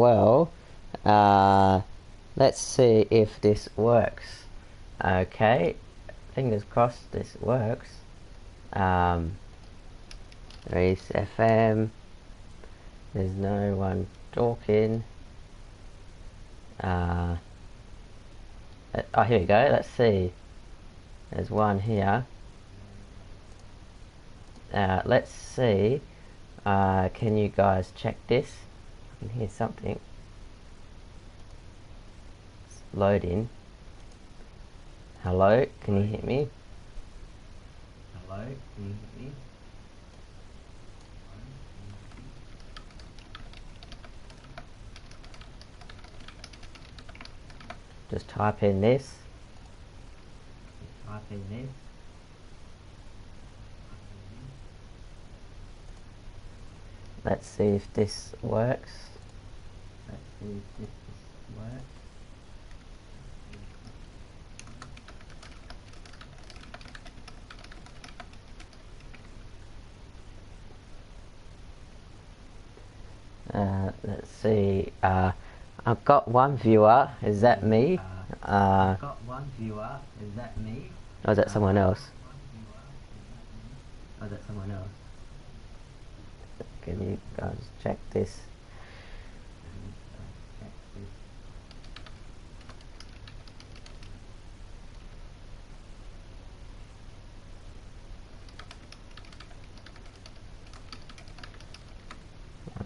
Well, let's see if this works. Okay, fingers crossed this works. Reecefm. There's no one talking. Oh, here we go. Let's see. There's one here. Let's see. Can you guys check this? I can hear something. It's loading. Hello, can you hear me? Hello, can you hear me? Just type in this. Type in this. Let's see if this works. Let's see if this works. Let's see. I've got one viewer. Is that me? I've got one viewer. Is that me? Or is that someone else? Or is that someone else? Can you guys check this?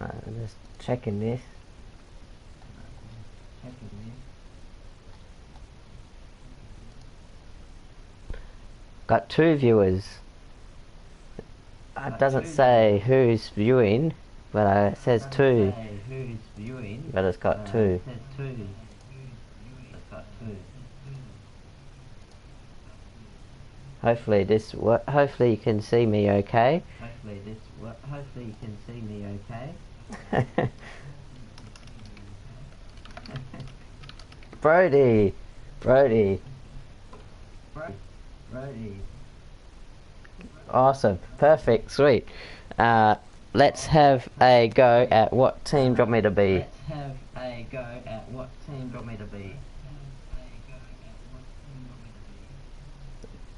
I'm just checking this. Got 2 viewers. It doesn't say who's viewing, but it says 2. But it's got 2. Hopefully this hopefully you can see me okay. Hopefully you can see me okay. Brody. Awesome. Perfect. Sweet. Let's have a go at what team do you want me to be.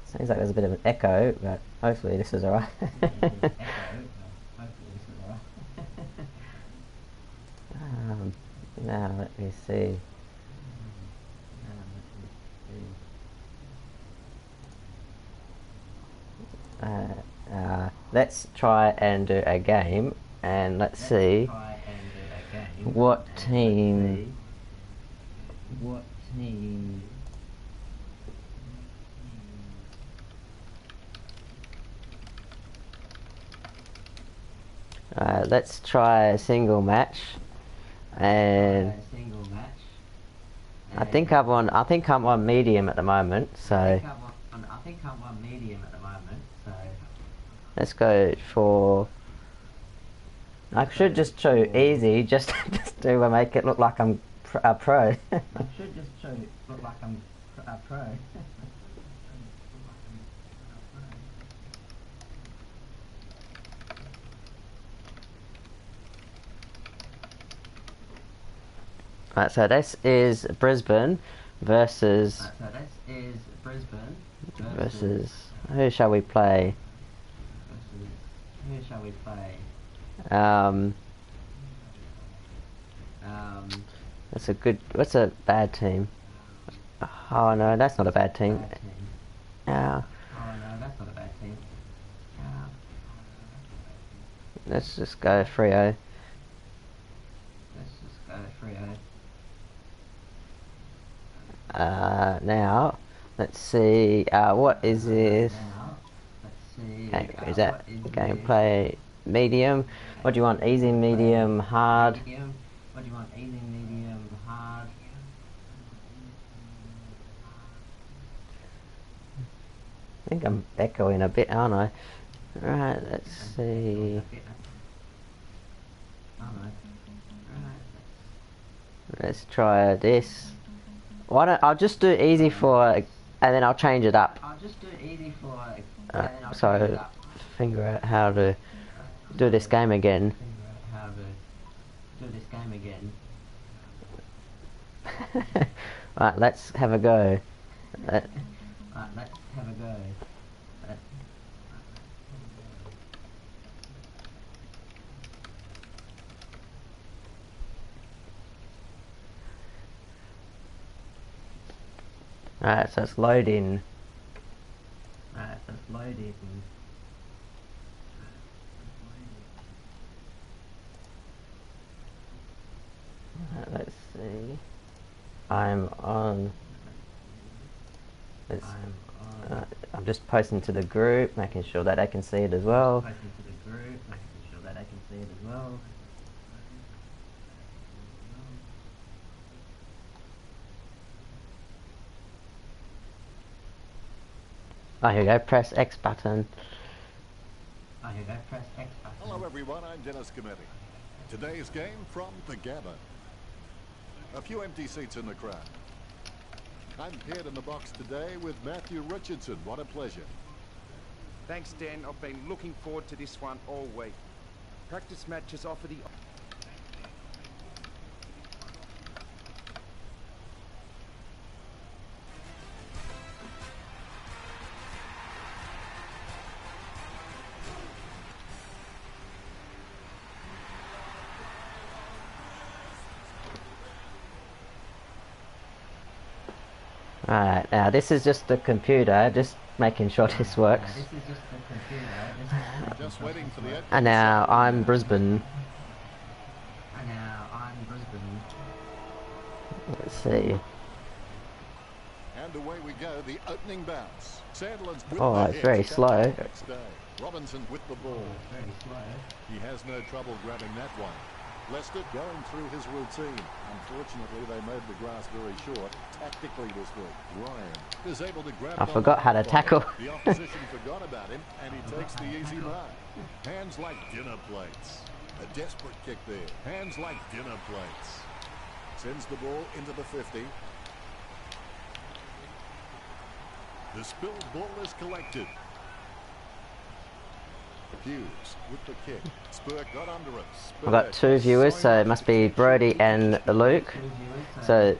Seems like there's a bit of an echo, but hopefully this is alright. Now let me see. Let's try and do a game, and let's see what team. Let's try a single match, and I think I'm on medium at the moment, so let's go for. I should just show easy, just to make it look like I'm a pro. Right, so this is Brisbane versus. Who shall we play? That's a good. What's a bad team? Oh no, that's not a bad team. Let's just go Freo. Now, let's see, what is this? Okay, is that gameplay medium? What do you want, easy, medium, hard? I think I'm echoing a bit, aren't I? Right, let's see. Let's try this. Why don't I'll just do easy for, and then I'll change it up. So figure out how to do this game again. Right, let's have a go. Alright, so it's loading. Alright, let's see. I'm on. I'm just posting to the group, making sure that they can see it as well. Oh, here we go. Press X button. Hello everyone, I'm Dennis Cometti. Today's game from the Gabba. A few empty seats in the crowd. I'm paired in the box today with Matthew Richardson. What a pleasure. Thanks, Dan. I've been looking forward to this one all week. Practice matches offer the... Alright, now this is just the computer, just making sure this works. Just waiting for the And now I'm Brisbane. Let's see. And away we go, the opening bounce. Sandlin's with Oh, the it's hit. very slow. Next day. Robinson with the ball. He has no trouble grabbing that one. Lester going through his routine. Unfortunately, they made the grass very short. Tactically this week, Ryan is able to grab. I forgot how to tackle. The opposition forgot about him, and he takes the easy mark. Hands like dinner plates. A desperate kick there. Hands like dinner plates. Sends the ball into the 50. The spilled ball is collected. Hughes with the kick. Spur got under it. I've got two viewers, so it must be Brody and Luke. So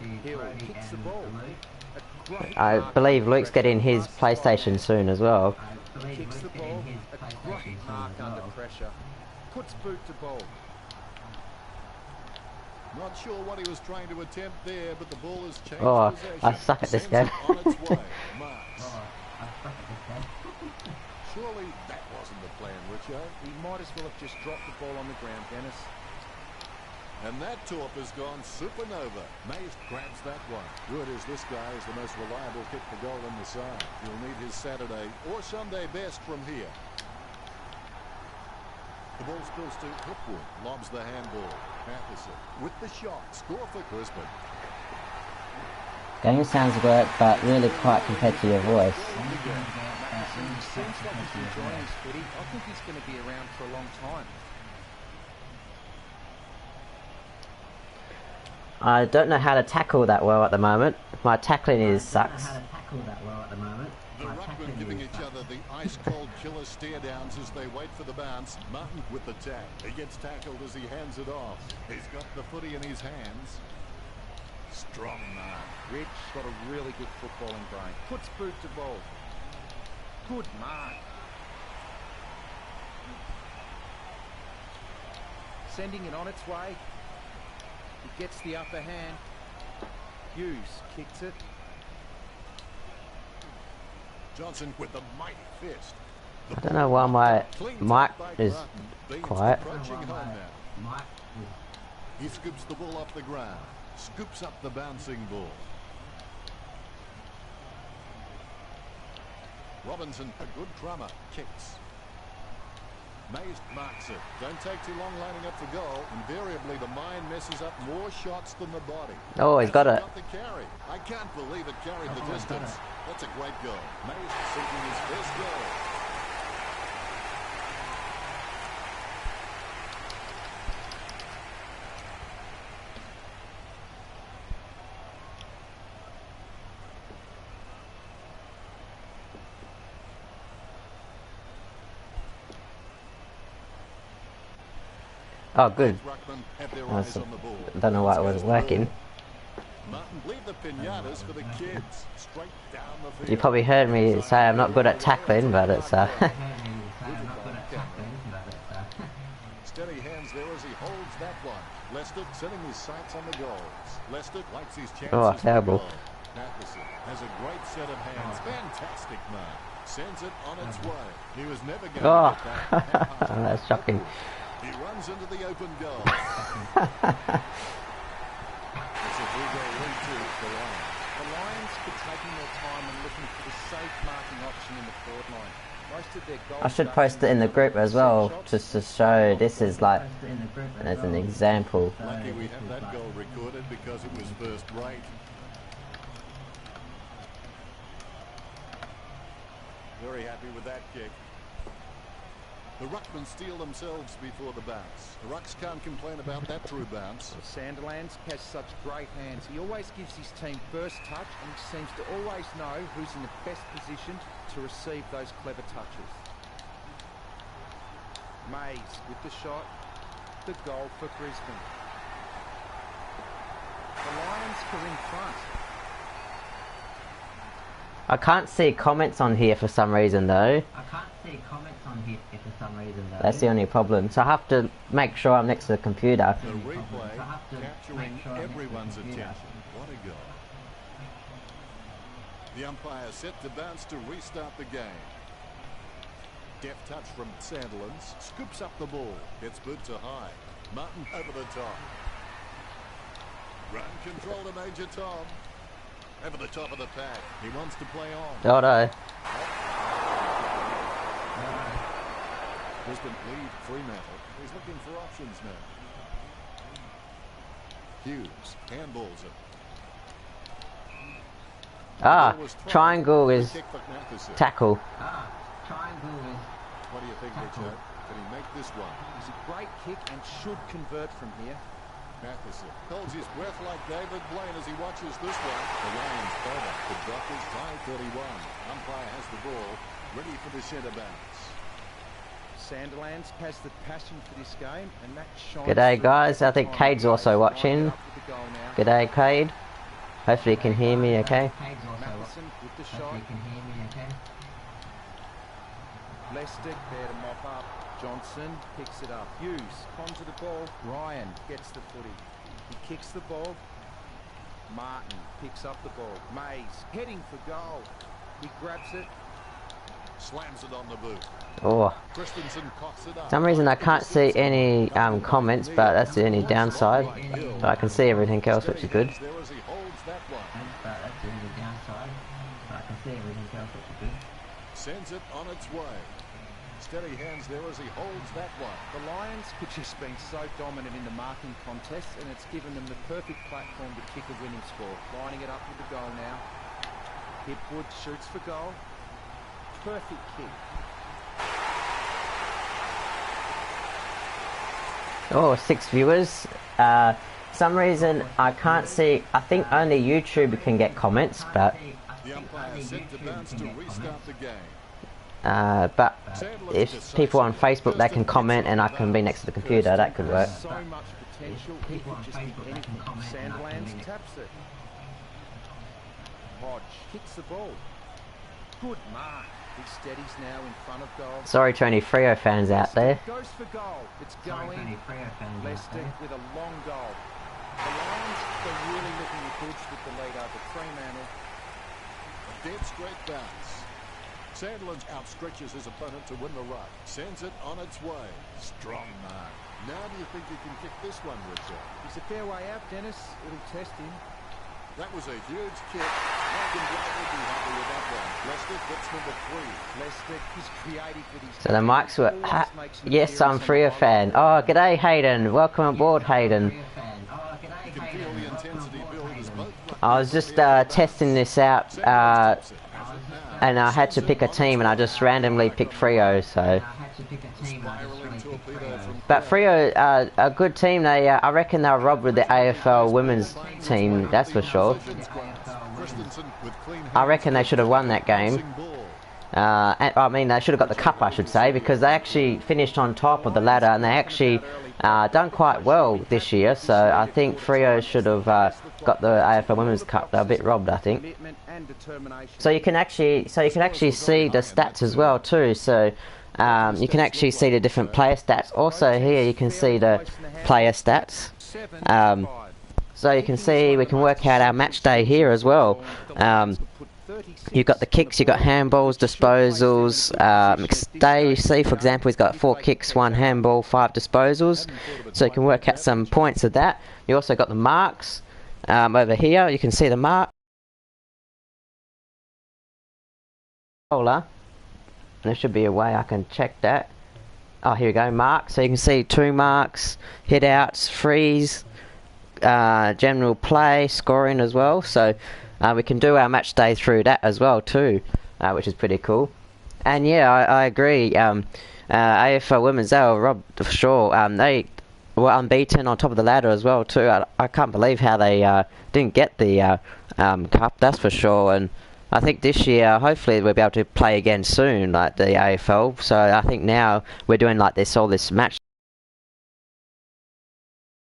I believe Luke's getting his PlayStation soon as well. Kicks the ball. A great mark under pressure. Puts boot to ball. Not sure what he was trying to attempt there, but the ball has changed Oh, possession. I suck at this game. On its way. Marks. Surely that wasn't the plan, Richo. He might as well have just dropped the ball on the ground, Dennis. And that torp has gone supernova. Mays grabs that one. Good as this guy is the most reliable kick for goal on the side. He'll need his Saturday or Sunday best from here. The ball spills to Hipwood. Lobs the handball. Matheson with the shot. Score for Brisbane. Game sounds great, but really quiet compared to your voice. Seems like he's enjoying his footy. I think he's going to be around for a long time. I don't know how to tackle that well at the moment. My tackling is sucks. The ruckmen giving each other the ice-cold killer stare-downs as they wait for the bounce. Martin with the tag. He gets tackled as he hands it off. He's got the footy in his hands. Strong mark. Rich got a really good footballing brain. Puts boot to ball. Good mark. Sending it on its way. It gets the upper hand. Hughes kicks it. Johnson with the mighty fist. I don't know why my mic is quiet. He scoops the ball off the ground. Scoops up the bouncing ball. Robinson, a good crummer, kicks. Mays marks it. Don't take too long lining up for goal. Invariably, the mind messes up more shots than the body. Oh, he's got it. Got the carry. I can't believe it carried the distance. That's a great goal. Mays sinking his first goal. Oh, good. Ruckman have their I eyes on the ball. don't know why it wasn't working. Martin, leave the pinatas for the kids. Straight down the field. You probably heard me say I'm not good at tackling, but it's Steady hands there as he holds that one. Lester setting his sights on the goals. Lester likes his chances. Oh, terrible. Matheson has a great set of hands. Fantastic mark. Sends it on its way. He was never going to get that. That's shocking. He runs into the open goal. It's a 3-goal lead to the Lions. The Lions are taking their time and looking for the safe marking option in the forward line. Most of their goals I should post it in the group as well, just to show this is like as an example. Lucky we have that goal recorded because it was first rate. Very happy with that kick. The Ruckmen steal themselves before the bounce. The Rucks can't complain about that true bounce. Sandilands has such great hands. He always gives his team first touch and he seems to always know who's in the best position to receive those clever touches. Mays with the shot. The goal for Brisbane. The Lions are in front. I can't see comments on here for some reason though. That's the only problem. So I have to make sure I'm next to the computer. The replay capturing everyone's attention. What a goal. The umpire set to bounce to restart the game. Deft touch from Sandilands. Scoops up the ball. Gets boot to high. Martin over the top. Run control to Major Tom. Over the top of the pack. He wants to play on. Oh no. Brisbane lead Fremantle. He's looking for options now. Hughes handballs it. Triangle is tackle. What do you think, Richard? Can he make this one? It's a great kick and should convert from here. Matheson holds his breath like David Blaine as he watches this one. The Lions cover. The Dockers tie 31. Umpire has the ball, ready for the centre bounce. Sandilands has the passion for this game, and that shines. G'day guys, I think Cade's also watching. G'day Cade. Hopefully you can hear me okay. Matheson with the shot. Lester there to mop up. Johnson picks it up. Hughes onto the ball. Ryan gets the footy. He kicks the ball. Martin picks up the ball. Mays heading for goal. He grabs it. Slams it on the boot. Oh. Christensen cocks it up. For some reason I can't see any comments, but that's the only downside. But I can see everything else, which is good. Sends it on its way. Steady hands there as he holds that one. The Lions have just been so dominant in the marking contest, and it's given them the perfect platform to kick a winning score. Lining it up with the goal now. Hipwood shoots for goal. Perfect kick. Oh, 6 viewers. Some reason I can't see. I think only YouTube can get comments, but the umpire set to bounce to restart the game. But if people on Facebook, they can comment and I can be next to the computer, that could work. So much potential. He could just be anything. Sandilands taps it. Hodge kicks the ball. Good mark. He steadies now in front of goal. Sorry to any Freo fans out there. Goes for goal. It's going. Lester with a long goal. The Lions are really looking good with the lead over Fremantle. A dead straight bounce. Sandilands outstretches his opponent to win the ruck. Sends it on its way. Strong mark. Now do you think you can kick this one, Richard? He's a fair way out, Dennis. It'll test him. That was a huge kick. Morgan Black would be happy with that one. Lester gets number 3. Lester is creative with his... So the mics were... yes, I'm Freo fan. Oh, g'day Hayden. Welcome aboard, Hayden. You can feel the intensity build as both... I was just testing this out, and I had to pick a team, and I just randomly picked Freo, so... But Freo, a good team. They, I reckon they'll rob with the AFL women's team, that's for sure. I reckon they should have won that game. I mean, they should have got the cup, I should say, because they actually finished on top of the ladder, and they actually done quite well this year. So I think Freo should have got the AFL Women's Cup. They're a bit robbed, I think. So you can actually see the stats as well too. So you can actually see the different player stats. Also here you can see the player stats. So you can see we can work out our match day here as well. You've got the kicks, you've got handballs, disposals. McStay, you see, for example, he's got 4 kicks, 1 handball, 5 disposals. So you can work out some points of that. You also got the marks over here. You can see the mark. There should be a way I can check that. Oh, here we go, marks. So you can see 2 marks, hit outs, freeze, general play, scoring as well. So we can do our match day through that as well too, which is pretty cool. And yeah, I agree. AFL Women's, they were robbed for sure. They were unbeaten on top of the ladder as well too. I can't believe how they didn't get the cup, that's for sure. And I think this year, hopefully, we'll be able to play again soon, like the AFL. So I think now we're doing like all this match.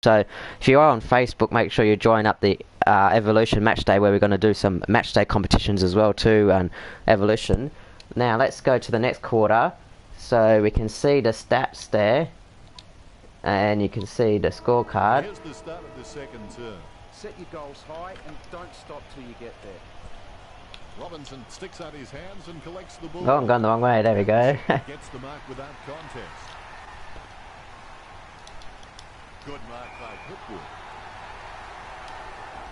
So if you are on Facebook, make sure you join up the Evolution Match Day, where we're going to do some match day competitions as well too, and Evolution. Now let's go to the next quarter, so we can see the stats there, and you can see the scorecard. Here's the start of the second term. Set your goals high and don't stop till you get there. Robinson sticks out his hands and collects the ball. Oh, I'm going the wrong way. There we go. Gets the mark without contest. Good mark by Hipwood.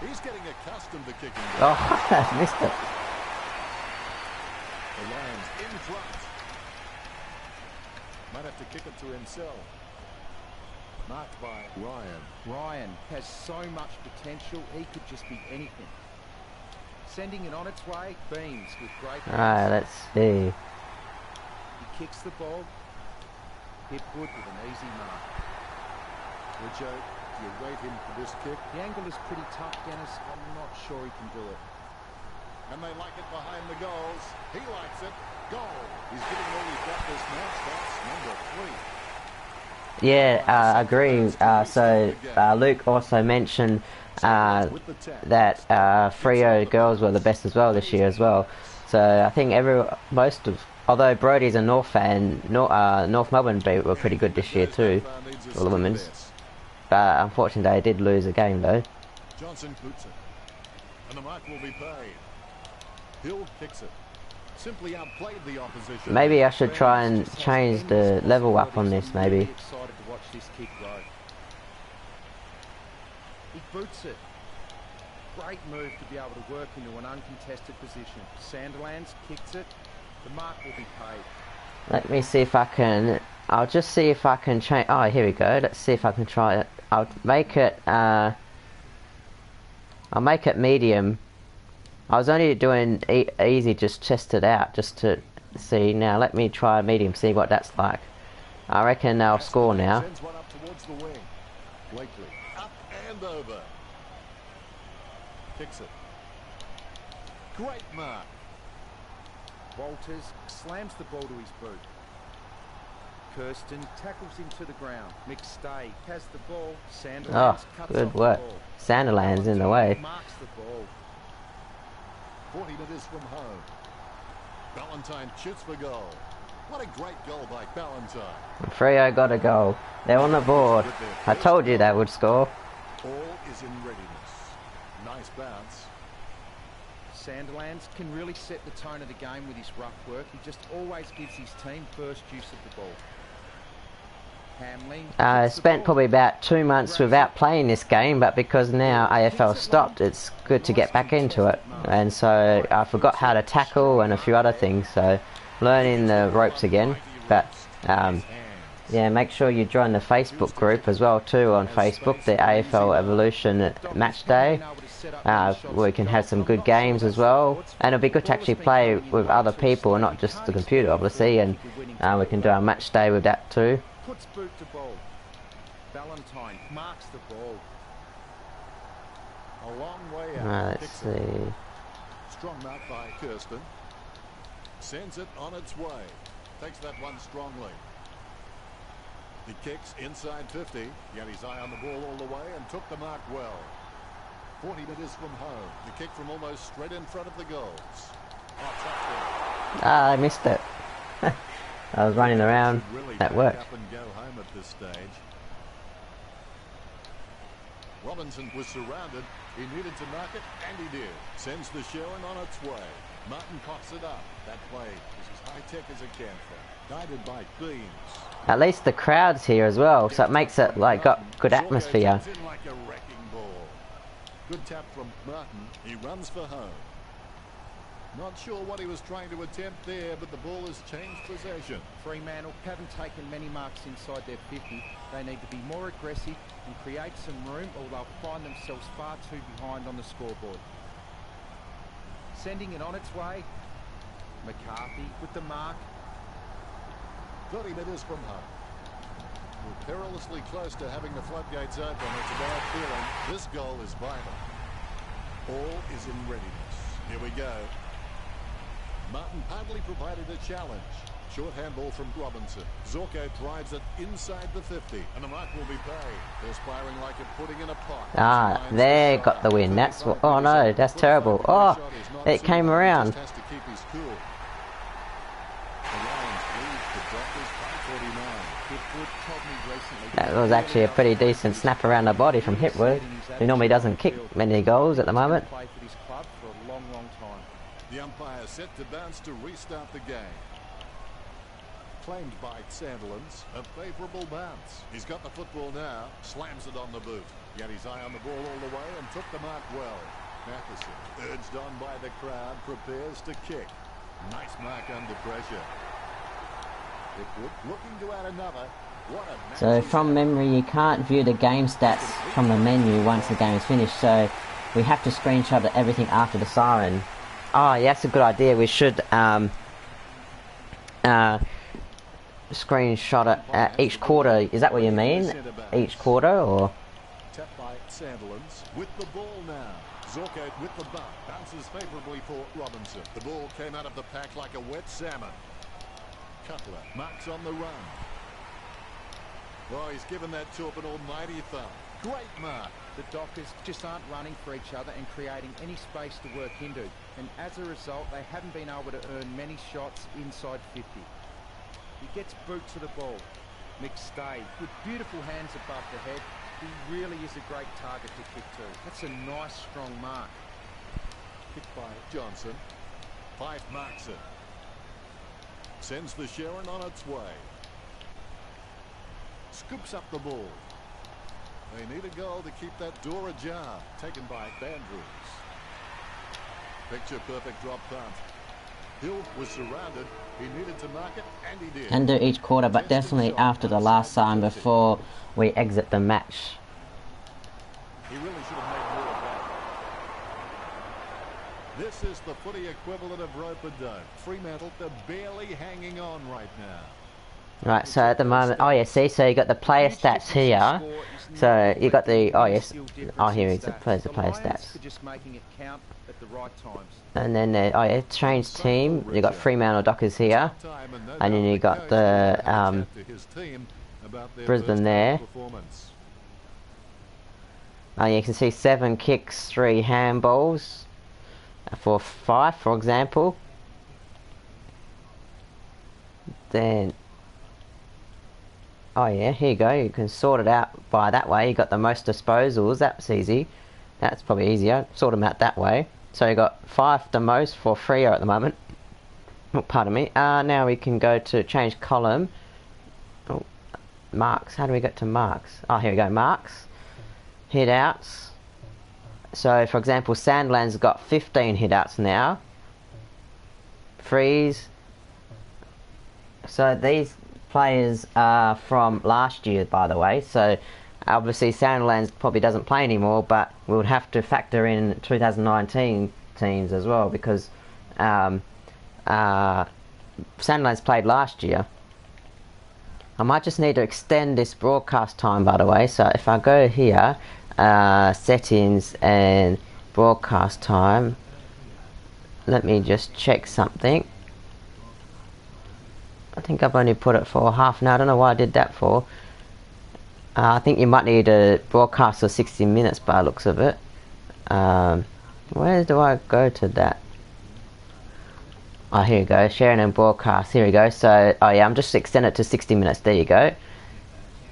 He's getting accustomed to kicking. Oh, I missed it. The Lions in front. Might have to kick it to himself. Marked by Ryan. Ryan has so much potential, he could just be anything. Sending it on its way, beams with great. Alright, let's see. He kicks the ball. Hipwood with an easy mark. Richo, do you rate him for this kick? The angle is pretty tough, Dennis. I'm not sure he can do it. And they like it behind the goals. He likes it. Goal. He's getting all he's got this match. That's number 3. Yeah, I agree. So Luke also mentioned that Freo girls were the best as well this year as well. So I think although Brodie's a North fan, North Melbourne were pretty good this year too, for the women's. But unfortunately they did lose a game though. Johnson boots it. And the mark will be paid. Hill kicks it. Simply outplayed the opposition. Maybe I should try and change the level up on this, maybe. Excited to watch this kick go. He boots it. Great move to be able to work into an uncontested position. Sanderlands kicks it. The mark will be paid. Let me see if I can. I'll just see if I can change. Oh, here we go. Let's see if I can try it. I'll make it. I'll make it medium. I was only doing easy, just test it out, just to see. Now let me try medium, see what that's like. I reckon I'll score now. Sends one up towards the wing. Blakely up and over. Kicks it. Great mark. Walters slams the ball to his boot. Kirsten tackles him to the ground. McStay has the ball. Sanderlands cuts good off work. the ball. Sanderlands in the way. Marks the ball. 40 metres from home. Ballantyne shoots for goal. What a great goal by Ballantyne. Freo got a goal. They're on the board. I told you they would score. All is in readiness. Nice bounce. Sanderlands can really set the tone of the game with his rough work. He just always gives his team first use of the ball. I spent probably about 2 months without playing this game, but because now AFL stopped, it's good to get back into it. And so I forgot how to tackle and a few other things, so learning the ropes again. But yeah, make sure you join the Facebook group as well too on Facebook, the AFL Evolution Match Day. We can have some good games as well, and it'll be good to actually play with other people and not just the computer obviously, and we can do our match day with that too. Puts boot to ball. Ballantyne marks the ball. A long way out. Let's see. Strong mark by Kirsten. Sends it on its way. Takes that one strongly. He kicks inside 50. He had his eye on the ball all the way and took the mark well. 40 metres from home. The kick from almost straight in front of the goals. Oh, touchdown. Ah, I missed it. I was running around. Really That worked. up and go home at this stage. Robinson was surrounded. He needed to mark it, and he did. Sends the Sherwin on its way. Martin coughs it up. That play is as high-tech as it can for. Guided by Beams. At least the crowd's here as well, so it makes it like got good atmosphere. In like a wrecking ball. Good tap from Martin. He runs for home. Not sure what he was trying to attempt there, but the ball has changed possession. Fremantle haven't taken many marks inside their 50. They need to be more aggressive and create some room, or they'll find themselves far too behind on the scoreboard. Sending it on its way. McCarthy with the mark. 30 metres from home. We're perilously close to having the floodgates open. It's a bad feeling. This goal is vital. All is in readiness. Here we go. Martin partly provided a challenge. Short handball from Robinson. Zorko drives it inside the 50, and the mark will be paid. Perspiring like it putting in a pot. Ah, there got the win. That's what. Oh no, that's terrible. Oh, it came around. Has to keep his cool. The Lions lead the Dockers by 49. Hipwood told me recently That was actually a pretty decent snap around the body from Hipwood, who normally doesn't kick many goals at the moment. play for this club for a long, long time. The umpire set to bounce to restart the game. Claimed by Sandilands, a favourable bounce. He's got the football now, slams it on the boot. He had his eye on the ball all the way and took the mark well. Matheson, urged on by the crowd, prepares to kick. Nice mark under pressure. Hipwood looking to add another. What a So from memory, you can't view the game stats from the menu once the game is finished, so we have to screenshot everything after the siren. Oh, yeah, that's a good idea. We should screenshot it at each quarter. Is that what you mean? Each quarter, or? Tap by Sandilands with the ball now. Zorko with the bump. Bounces favourably for Robinson. The ball came out of the pack like a wet salmon. Cutler marks on the run. Oh, he's given that to an almighty thumb. Great mark. The Dockers just aren't running for each other and creating any space to work into. And as a result, they haven't been able to earn many shots inside 50. He gets boot to the ball. McStay with beautiful hands above the head. He really is a great target to kick to. That's a nice, strong mark. Kicked by Johnson. Fife marks it. Sends the Sherwin on its way. Scoops up the ball. They need a goal to keep that door ajar. Taken by Andrews. Picture perfect drop punt. Hill was surrounded. He needed to mark it, and he did. And do each quarter, but definitely after the last siren before we exit the match. He really should have made more of that. This is the footy equivalent of rope-a-dope. Fremantle, they're barely hanging on right now. Right, so at the moment, oh yeah, see, so you got the player stats here. So you got the, oh yes, oh here is the player stats. Just making it count at the right times. And then, oh yeah, change team, you got Fremantle Dockers here. And then you got the Brisbane there. And you can see 7 kicks, 3 handballs for Fife, for example. Then, oh yeah, here you go, you can sort it out by that way. You got the most disposals, that's easy. That's probably easier, sort them out that way. So you got Fife the most for Freo at the moment. Oh, pardon me. Now we can go to change column. Oh, marks, how do we get to marks? Oh, here we go, marks. Hit outs. So for example, Sandland's got 15 hit outs now. Freeze. So these players are from last year, by the way, so obviously Sandlands probably doesn't play anymore, but we would have to factor in 2019 teams as well, because Sandlands played last year. I might just need to extend this broadcast time, by the way, so if I go here, settings and broadcast time, let me just check something. I think I've only put it for half an hour. I don't know why I did that for. I think you might need a broadcast for 60 minutes by the looks of it. Where do I go to that? Oh, here you go, sharing and broadcast, here we go. So, oh yeah, I'm just extending it to 60 minutes, there you go.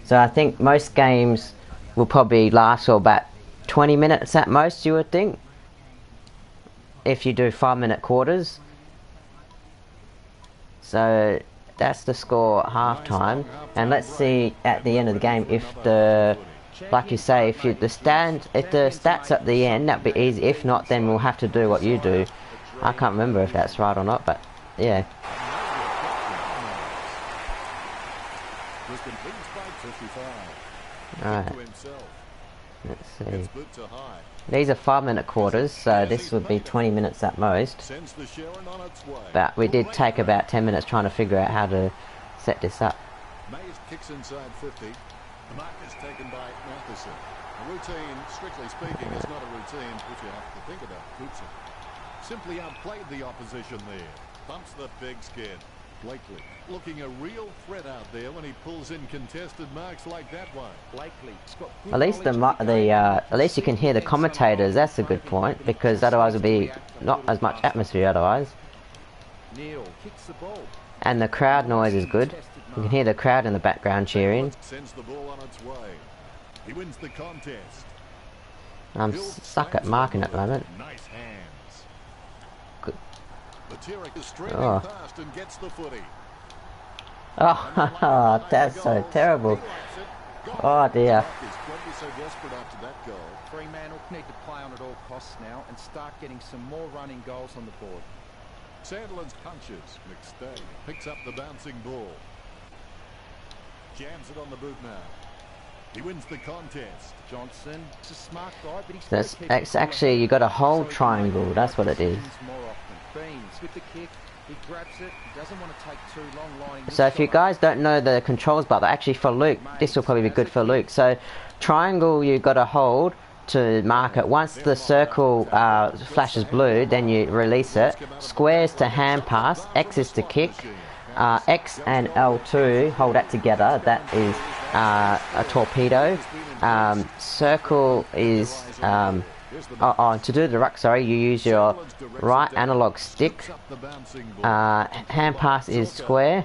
So I think most games will probably last for about 20 minutes at most, you would think. If you do 5-minute quarters. So, that's the score at half-time. And let's see at the end of the game if the, like you say, if the stats at the end, that'd be easy. If not, then we'll have to do what you do. I can't remember if that's right or not, but yeah. Alright. Let's see. These are 5-minute quarters, so this would be 20 minutes at most. But we did take about 10 minutes trying to figure out how to set this up. Mays kicks inside 50. The mark is taken by Matheson. A routine, strictly speaking, is not a routine which you have to think about. Goodson simply outplayed the opposition there. Bumps the big skid. Blakely looking a real threat out there when he pulls in contested marks like that one. Blakely's got at least at least you can hear the commentators. That's a good point, because otherwise it'll be not as much atmosphere otherwise. Neil kicks the ball. And the crowd noise is good. You can hear the crowd in the background cheering. Sends the ball on its way. He wins the contest. I'm stuck at marking at the moment. Nice hands. Good. Materik is streaming past and gets the footy. Oh, that's so terrible. Oh dear. So desperate after that goal. Fremantle need to play on at all costs now and start getting some more running goals on the board. Sandlin's punches. McStay picks up the bouncing ball. Jams it on the boot now. He wins the contest. Johnson, it's a smart guy, but he's That's actually, you got a whole triangle. That's what it is. Beans with the kick. He grabs it. He doesn't want to take too long lining. So if you guys don't know the controls, but actually for Luke, this will probably be good for Luke. So triangle, you got to hold to mark it. Once the circle flashes blue, then you release it. Squares to hand pass. X is to kick. X and L2 hold that together. That is a torpedo. Circle is to do the ruck, sorry, you use your right analog stick. Hand pass is square.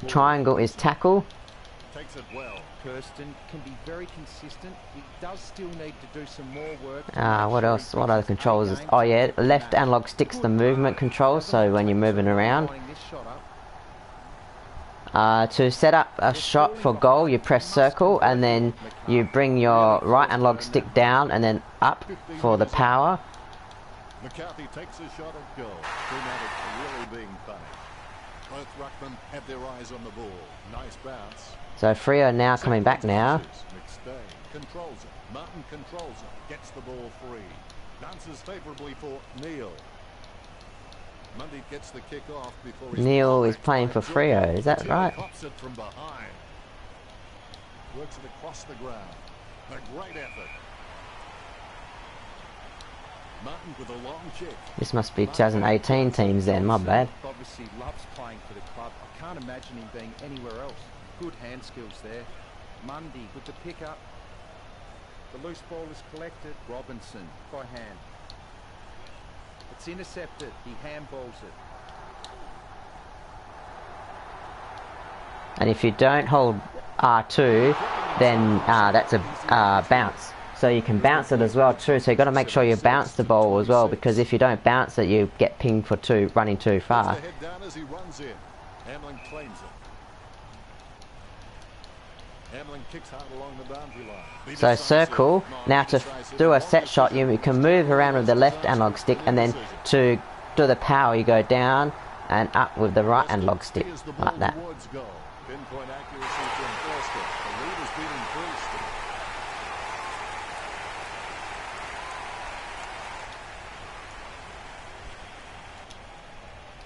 Triangle is tackle. Kirsten can be very consistent. He does still need to do some more work. What else? What other controls? Oh yeah, left analog stick's the movement control, so when you're moving around. To set up a shot for goal, you press circle and then you bring your right analog stick down and then up for the power. McCarthy takes a shot at goal. Really being funny. Both ruckmen have their eyes on the ball. Nice bounce. So Freo now coming back now. McStay controls it. Martin controls it. Gets the ball free. Bounces favourably for Neil. Mundy gets the kick off before Neil is playing for Freo, is that right? Pops it from behind. Works it across the ground. A great effort. Martin with a long kick. This must be 2018 teams then, my bad. Obviously loves playing for the club. I can't imagine him being anywhere else. Good hand skills there. Mundy with the pick up. The loose ball is collected. Robinson by hand. It's intercepted. He handballs it. And if you don't hold R2, then that's a bounce. So you can bounce it as well too. So you got to make sure you bounce the ball as well, because if you don't bounce it, you get pinged for running too far. Kicks hard along the boundary line. So circle. Now to do a set shot, you can move around with the left analog stick, and then to do the power, you go down and up with the right analog stick, like that. Pinpoint accuracy from Tiesto. The lead has been increased.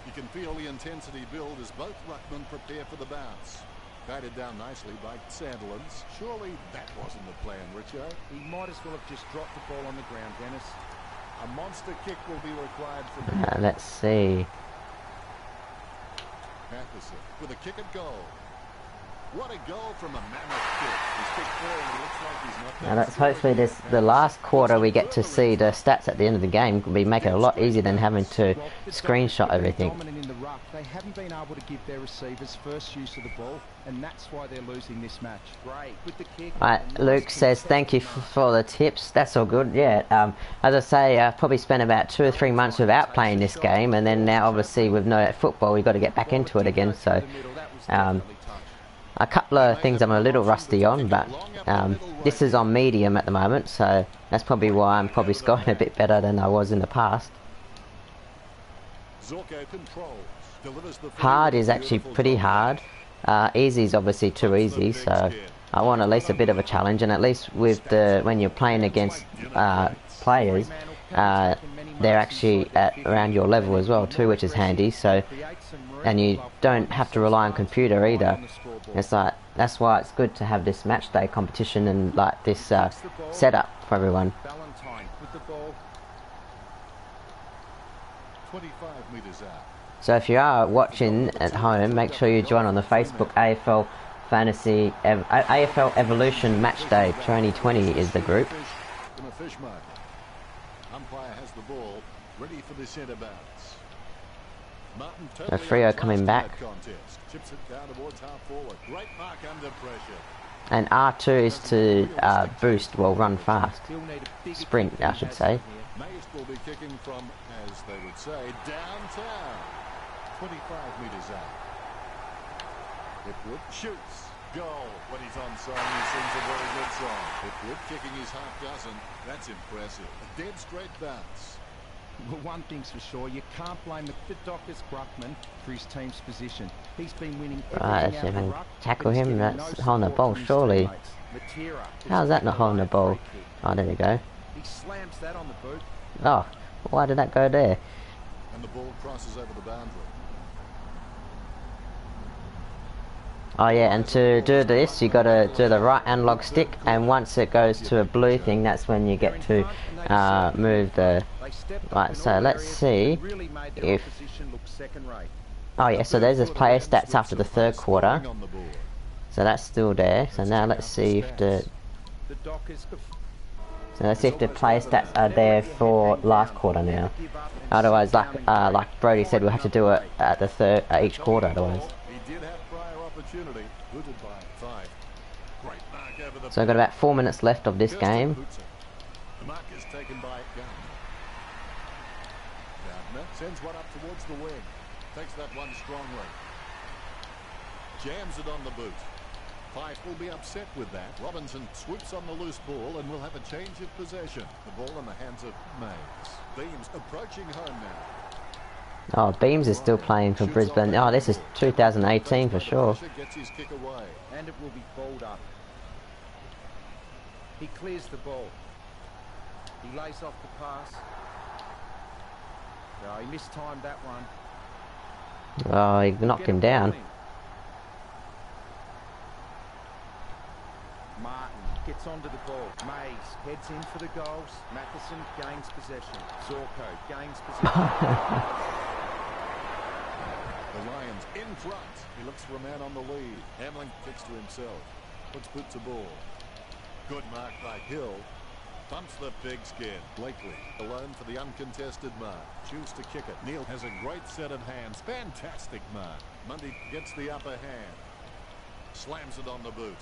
You can feel the intensity build as both ruckmen prepare for the bounce. Guided down nicely by Sandlands. Surely that wasn't the plan, Richard. He might as well have just dropped the ball on the ground, Dennis. A monster kick will be required from the Let's see. Matheson with a kick at goal. What a goal from a mammoth kick. He's kicked four and he looks like he's not Now that's hopefully the last quarter we get to see the stats at the end of the game will be make it a lot easier than having to screenshot everything. In the ruck. They haven't been able to give their receivers first use of the ball, and that's why they're losing this match. Great with the kick. Right, Luke says thank you for the tips. That's all good. Yeah. As I say, I've probably spent about 2 or 3 months without playing this game, and then now obviously with no football, we've got to get back into it again. So. A couple of things I'm a little rusty on, but this is on medium at the moment, so that's probably why I'm probably scoring a bit better than I was in the past. Hard is actually pretty hard. Easy is obviously too easy, so I want at least a bit of a challenge, and at least with when you're playing against players, they're actually at around your level as well too, which is handy. So, and you don't have to rely on computer either. It's like that's why it's good to have this match day competition and like this setup for everyone. 25 meters out. So if you are watching at home, make sure you join on the Facebook AFL AFL Evolution Match Day 2020 is the group. Umpire has the ball ready for the centre bounce. So Freo coming back. Chips it down towards half forward. Great mark under pressure. And R2 is to boost, well, run fast. Sprint, I should say. Mace will be kicking from, as they would say, downtown. 25 metres out. Hipwood shoots. Goal. When he's on song, he sings a very good song. Hipwood kicking his half dozen. That's impressive. A dead straight bounce. Well, one thing's for sure, you can't blame the Dockers Bruckman for his team's position. He's been winning Right, let's even tackle him. That's holding the ball, surely. How's that not holding the ball? Oh, there we go. He slams that on the boot. Oh, why did that go there? And the ball crosses over the boundary. Oh yeah, and to do this, you got to do the right analog stick, and once it goes to a blue thing, that's when you get to move the. Right, so let's see if. Oh yeah, so there's this player stats after the third quarter, so that's still there. So now let's see if the. So let's see if the player stats are there for last quarter now. Otherwise, like Brody said, we'll have to do it at the each quarter. Otherwise. So I've got about 4 minutes left of this game. The mark is taken by Gardner sends one up towards the wing. Takes that one strongly. Jams it on the boot. Fife will be upset with that. Robinson swoops on the loose ball and will have a change of possession. The ball in the hands of Mays. Beams approaching home now. Oh, Beams is still playing for Brisbane. Oh, this is 2018 for sure. Gets his kick away. And it will be balled up. He clears the ball. He lays off the pass. No, he mistimed that one. Oh, he knocked him down. Martin gets onto the ball. Mays heads in for the goals. Matheson gains possession. Zorko gains possession. The Lions in front. He looks for a man on the lead. Hamlin kicks to himself. Puts boot to ball. Good mark by Hill. Bumps the pigskin. Blakely alone for the uncontested mark. Choose to kick it. Neil has a great set of hands. Fantastic mark. Mundy gets the upper hand. Slams it on the boot.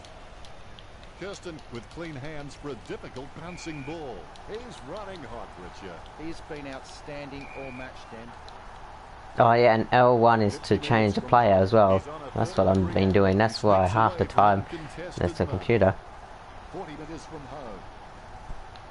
Kirsten with clean hands for a difficult bouncing ball. He's running hot, Richard. He's been outstanding all match, Dan. Oh yeah, and L1 is to change the player as well. That's what I've been doing. That's why half the time that's the computer. 40 meters from home.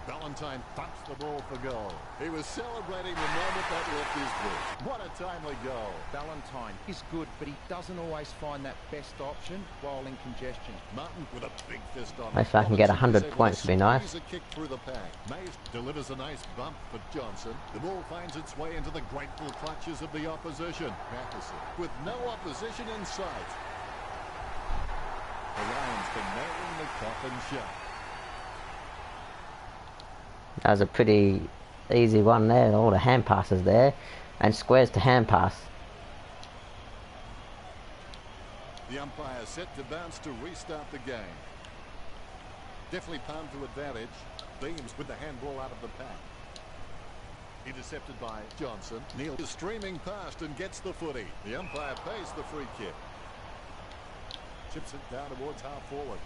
Valentine thumps the ball for goal. He was celebrating the moment that left his boot. What a timely goal. Valentine is good, but he doesn't always find that best option while in congestion. Martin with a big fist on. If I can get 100 points, would be nice. A kick through the pack. Mays delivers a nice bump for Johnson. The ball finds its way into the grateful clutches of the opposition. Matheson with no opposition in sight. The Lions can nailing the coffin shut. That was a pretty easy one there. All the hand passes there, and squares to hand pass. The umpire set to bounce to restart the game. Definitely palmed to advantage. Beams with the handball out of the pack. Intercepted by Johnson. Neil is streaming past and gets the footy. The umpire pays the free kick. Chips it down towards half forward.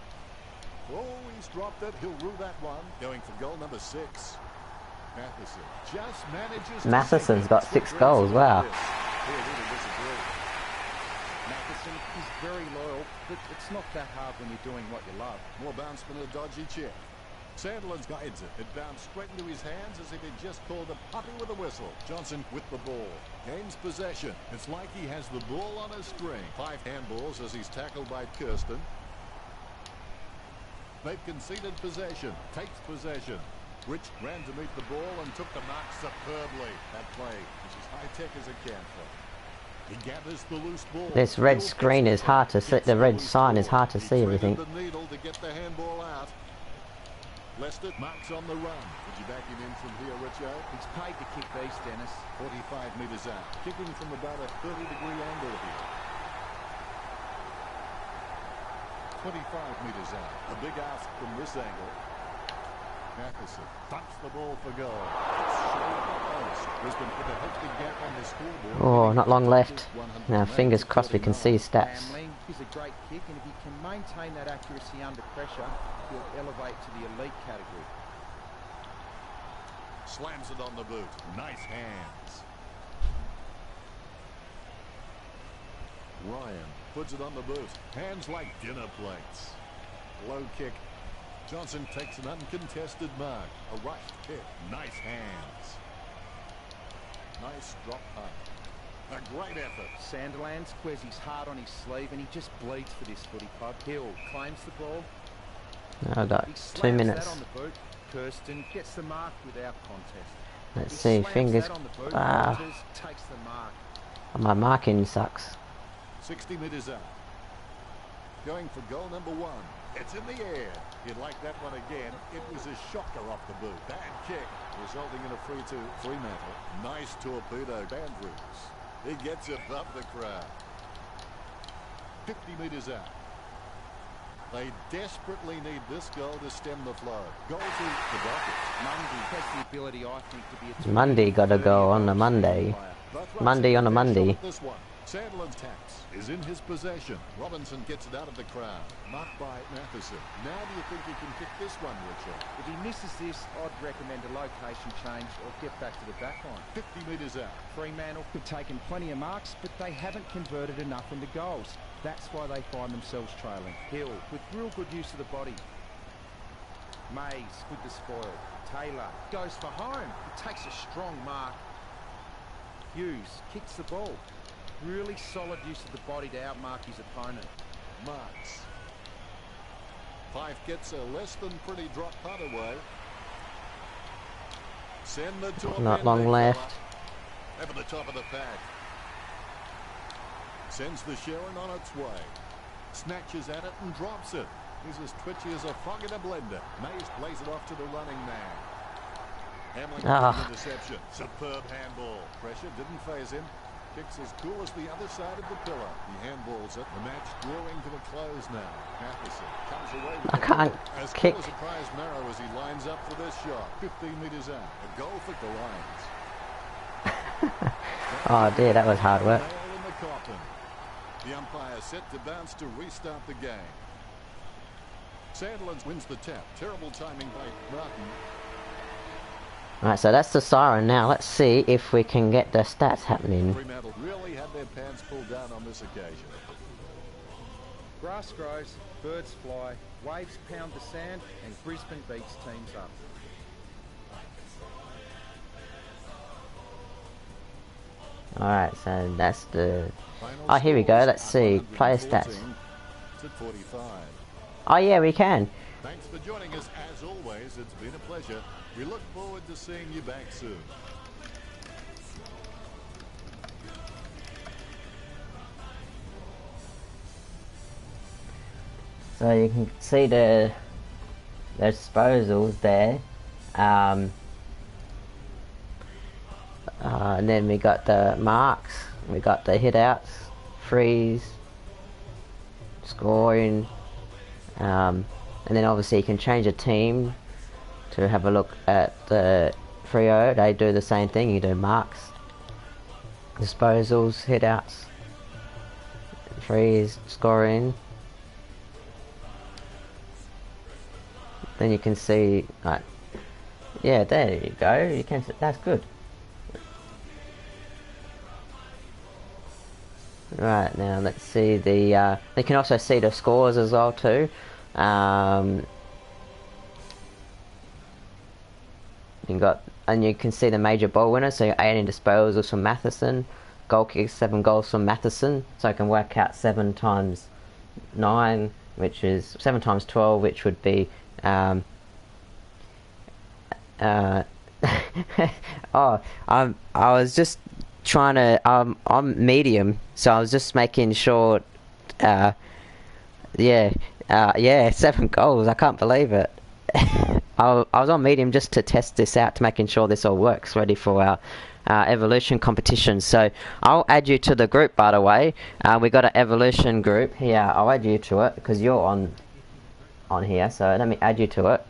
Oh, he's dropped it. He'll rule that one. Going for goal number 6. Matheson just manages. Matheson's got 6 goals. Wow. Matheson is very loyal, but it's not that hard when you're doing what you love. More bounce than a dodgy chip. Sandilands guides it. It bounced straight into his hands as if he'd just called a puppy with a whistle. Johnson with the ball. Gains possession. It's like he has the ball on a string. 5 handballs as he's tackled by Kirsten. They've conceded possession. Takes possession. Rich ran to meet the ball and took the mark superbly. That play is as high-tech as it can for. He gathers the loose ball. This red screen is hard to see. The red sign is hard to see everything. The needle to get the handball out. Lester marks on the run. Would you back him in from here, Richo? He's paid to kick these, Dennis. 45 metres out. Kicking from about a 30-degree angle here. 25 metres out. A big ask from this angle. Matheson dumps the ball for goal. Brisbane put a healthy gap on the scoreboard. Oh, not long left. Now, fingers crossed we can see his stats. He's a great kick, and if he can maintain that accuracy under pressure, he'll elevate to the elite category. Slams it on the boot. Nice hands. Ryan puts it on the boot. Hands like dinner plates. Low kick. Johnson takes an uncontested mark. A rushed kick. Nice hands. Nice drop punt. A great effort. Sandilands wears his heart on his sleeve, and he just bleeds for this footy club. Hill claims the ball. I've got 2 minutes. That on the boot. Kirsten gets the mark without contest. Let's see, fingers. Takes the mark. My marking sucks. 60 metres out. Going for goal number 1. It's in the air. You'd like that one again. It was a shocker off the boot. Bad kick, resulting in a free to Fremantle. Nice torpedo. Andrews. He gets above the crowd. 50 metres out. They desperately need this goal to stem the flow. Goal to the Dockers. Mundy has the ability, I think, to be a... Monday got to go on a Monday. Monday on a Monday. This one. Sandland's tax is in his possession. Robinson gets it out of the crowd. Marked by Matheson. Now do you think he can kick this one, Richard? If he misses this, I'd recommend a location change or get back to the back line. 50 metres out. Fremantle have taken plenty of marks, but they haven't converted enough into goals. That's why they find themselves trailing. Hill with real good use of the body. Mays with the spoil. Taylor goes for home. He takes a strong mark. Hughes kicks the ball. Really solid use of the body to outmark his opponent. Marks. Fife gets a less than pretty drop putt away. Send the torpedo. Not long left. Over the top of the pack. Sends the Sharon on its way. Snatches at it and drops it. He's as twitchy as a frog in a blender. Mays plays it off to the running man. Hamlin with the interception. Superb handball. Pressure didn't faze him. Kicks as cool as the other side of the pillar. He handballs it. The match drawing to a close now. Matheson comes away with I can't as kick. cool as a prize marrow as he lines up for this shot. 15 metres out. A goal for the Lions. Oh dear, that was hard work. Nail in the coffin. The umpire set to bounce to restart the game. Sandlands wins the tap. Terrible timing by Martin. Right, so that's the siren now. Let's see if we can get the stats happening. Fremantle really had their pants pulled down on this occasion. Grass grows, birds fly, waves pound the sand, and Brisbane beats teams up. Alright, so that's the... Oh, here we go. Let's see. Player stats. Oh yeah, we can. Thanks for joining us as always. It's been a pleasure. We look forward to seeing you back soon. So you can see the disposals there. And then we got the marks. We got the hit outs, frees, scoring, and then obviously you can change a team to have a look at the Freo. They do the same thing. You do marks, disposals, hit outs, frees, scoring. Then you can see, like, yeah, there you go. You can. That's good. Right, now let's see the. You can also see the scores as well too. You can see the major ball winners. So 18 disposals from Matheson, goal kicks 7 goals from Matheson. So I can work out 7 times 9, which is 7 times 12, which would be. I was just trying to. I'm medium, so I was just making sure. Yeah, 7 goals. I can't believe it. I was on medium just to test this out, to making sure this all works, ready for our evolution competition. So I'll add you to the group, by the way. We got an evolution group here. I'll add you to it because you're on here. So let me add you to it.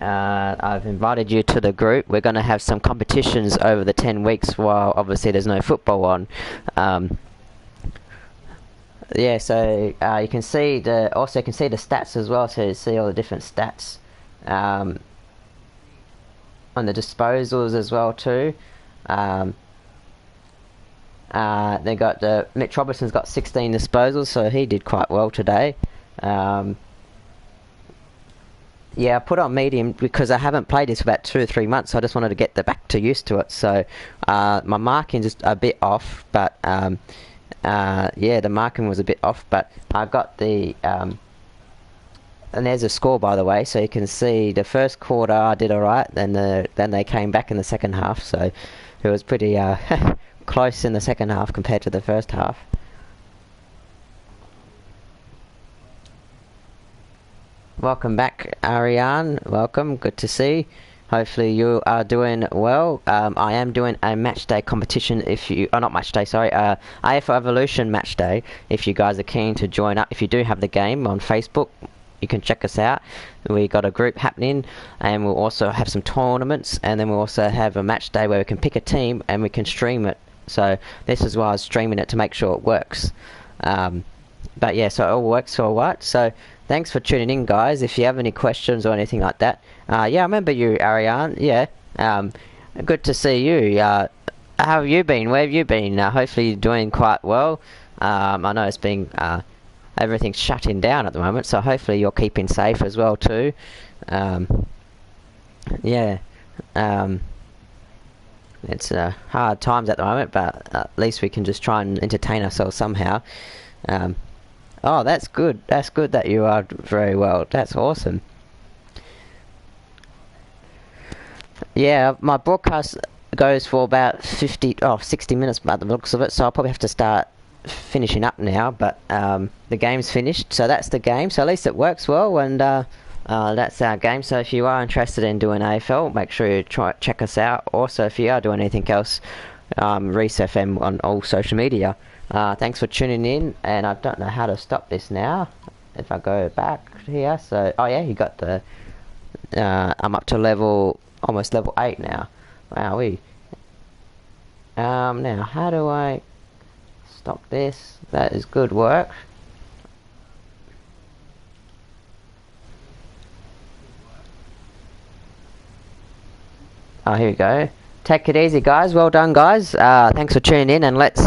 I've invited you to the group. We're going to have some competitions over the 10 weeks while obviously there's no football on. Yeah, so you can see the stats as well. So you see all the different stats on the disposals as well too. They got Mitch Robertson's got 16 disposals, so he did quite well today. Yeah, I put on medium because I haven't played this for about 2 or 3 months, so I just wanted to get back to used to it. So my marking is a bit off, but yeah, the marking was a bit off, but I got the and there's a score, by the way, so you can see the first quarter I did alright, then they came back in the second half, so it was pretty close in the second half compared to the first half. Welcome back, Ariane. Welcome, good to see. Hopefully you are doing well. I am doing a match day competition. Not match day, sorry. AFL Evolution match day. If you guys are keen to join up, if you do have the game on Facebook, you can check us out. We got a group happening, and we'll also have some tournaments, and then we'll also have a match day where we can pick a team and we can stream it. So this is why I was streaming it, to make sure it works. But yeah, so it all works all right. So thanks for tuning in, guys. If you have any questions or anything like that, yeah, I remember you, Ariane. Yeah, good to see you. How have you been? Where have you been? Hopefully you're doing quite well. I know it's been everything's shutting down at the moment, so hopefully you're keeping safe as well too. Yeah, it's hard times at the moment, but at least we can just try and entertain ourselves somehow. Oh, that's good. That's good that you are very well. That's awesome. Yeah, my broadcast goes for about 60 minutes by the looks of it, so I'll probably have to start finishing up now, but the game's finished, so that's the game. So at least it works well, and that's our game. So if you are interested in doing AFL, make sure you check us out. Also, if you are doing anything else, Reecefm on all social media. Thanks for tuning in, and I don't know how to stop this now. If I go back here, so oh yeah, you got the I'm up to almost level 8 now. Wow, now how do I stop this? That is good work. Oh, here we go. Take it easy, guys. Well done, guys. Thanks for tuning in, and let's